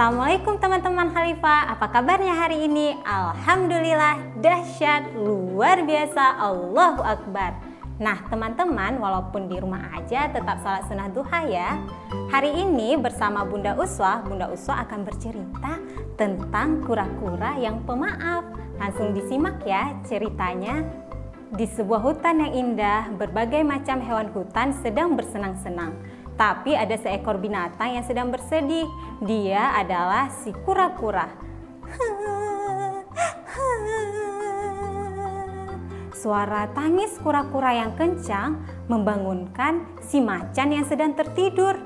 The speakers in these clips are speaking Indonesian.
Assalamualaikum teman-teman Khalifah, apa kabarnya hari ini? Alhamdulillah, dahsyat, luar biasa, Allahu Akbar. Nah teman-teman, walaupun di rumah aja tetap salat sunnah duha ya. Hari ini bersama Bunda Uswah akan bercerita tentang kura-kura yang pemaaf. Langsung disimak ya ceritanya. Di sebuah hutan yang indah, berbagai macam hewan hutan sedang bersenang-senang. Tapi ada seekor binatang yang sedang bersedih. Dia adalah si kura-kura. Suara tangis kura-kura yang kencang membangunkan si macan yang sedang tertidur.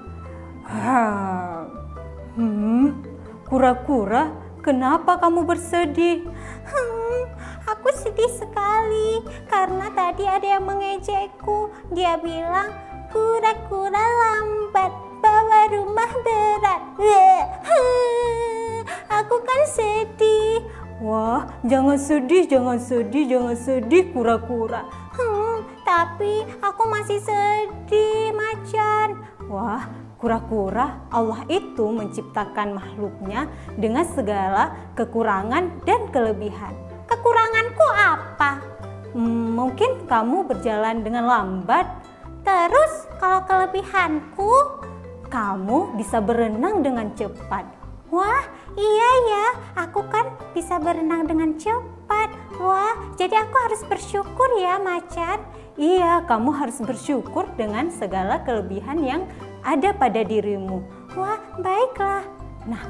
Kura-kura, kenapa kamu bersedih? Aku sedih sekali karena tadi ada yang mengejekku. Dia bilang, kura-kura lambat bawa rumah berat. Aku kan sedih. Wah, jangan sedih kura-kura. Tapi aku masih sedih, macan. Wah, kura-kura, Allah itu menciptakan makhluknya dengan segala kekurangan dan kelebihan. Kekuranganku apa? Mungkin kamu berjalan dengan lambat. Terus kalau kelebihanku, kamu bisa berenang dengan cepat. Wah, iya ya, aku kan bisa berenang dengan cepat. Wah, jadi aku harus bersyukur ya, macan. Iya, kamu harus bersyukur dengan segala kelebihan yang ada pada dirimu. Wah, baiklah. Nah,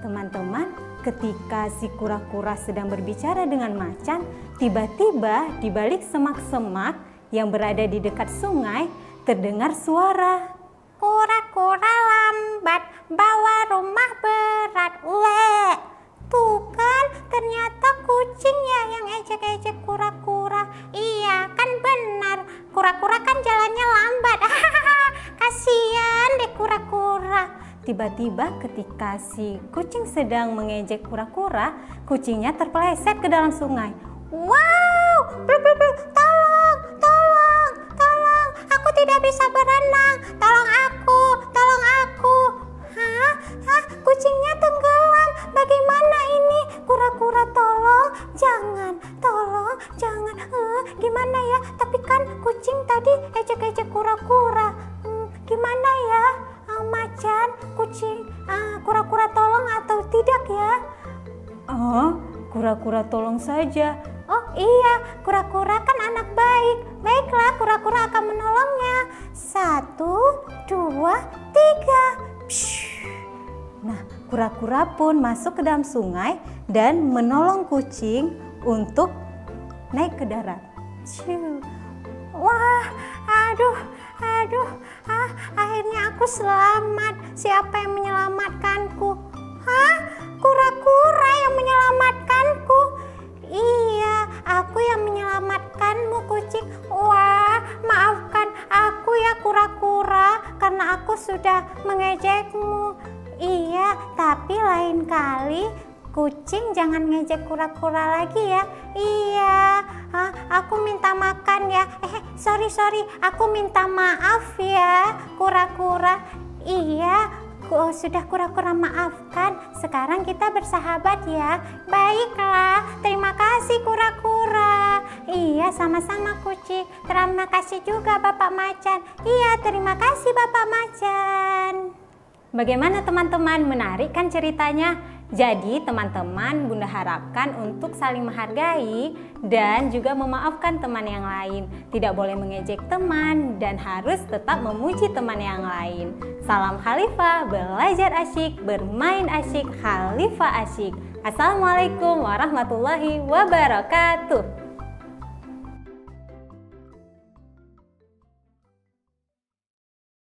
teman-teman, ketika si kura-kura sedang berbicara dengan macan, tiba-tiba di balik semak-semak yang berada di dekat sungai terdengar suara. Kura-kura lambat bawa rumah berat. Weh, tuh kan ternyata kucing ya yang ejek-ejek kura-kura. Iya kan benar, kura-kura kan jalannya lambat. Kasihan deh kura-kura. Tiba-tiba ketika si kucing sedang mengejek kura-kura, kucingnya terpeleset ke dalam sungai. Wow, tolong, aku tidak bisa berenang, tolong aku. Kucingnya tenggelam, bagaimana ini? Kura-kura tolong, jangan, gimana ya? Tapi kan kucing tadi ejek-ejek kura-kura, gimana ya? Macan, kucing, kura-kura tolong atau tidak ya? Kura-kura tolong saja. Oh iya, kura-kura kan anak baik. Baiklah, kura-kura akan menolongnya. 1, 2, 3. Nah, kura-kura pun masuk ke dalam sungai dan menolong kucing untuk naik ke darat. Wah, aduh, akhirnya aku selamat. Siapa yang menyelamatkanku? Kura-kura yang menyelamatkanku. Iya, aku yang menyelamatkanmu, kucing. Wah, maafkan aku ya kura-kura karena aku sudah mengejekmu. Iya, tapi lain kali kucing jangan ngejek kura-kura lagi ya. Iya, aku minta makan ya. Sorry, aku minta maaf ya kura-kura. Iya, sudah kura-kura maafkan. Sekarang kita bersahabat ya. Baiklah, terima kasih kura-kura. Iya, sama-sama kucing. Terima kasih juga Bapak Macan. Iya, terima kasih Bapak Macan. Bagaimana teman-teman, menarik kan ceritanya? Jadi teman-teman, Bunda harapkan untuk saling menghargai dan juga memaafkan teman yang lain. Tidak boleh mengejek teman dan harus tetap memuji teman yang lain. Salam Khalifah, belajar asyik, bermain asyik, Khalifah asyik. Assalamualaikum warahmatullahi wabarakatuh.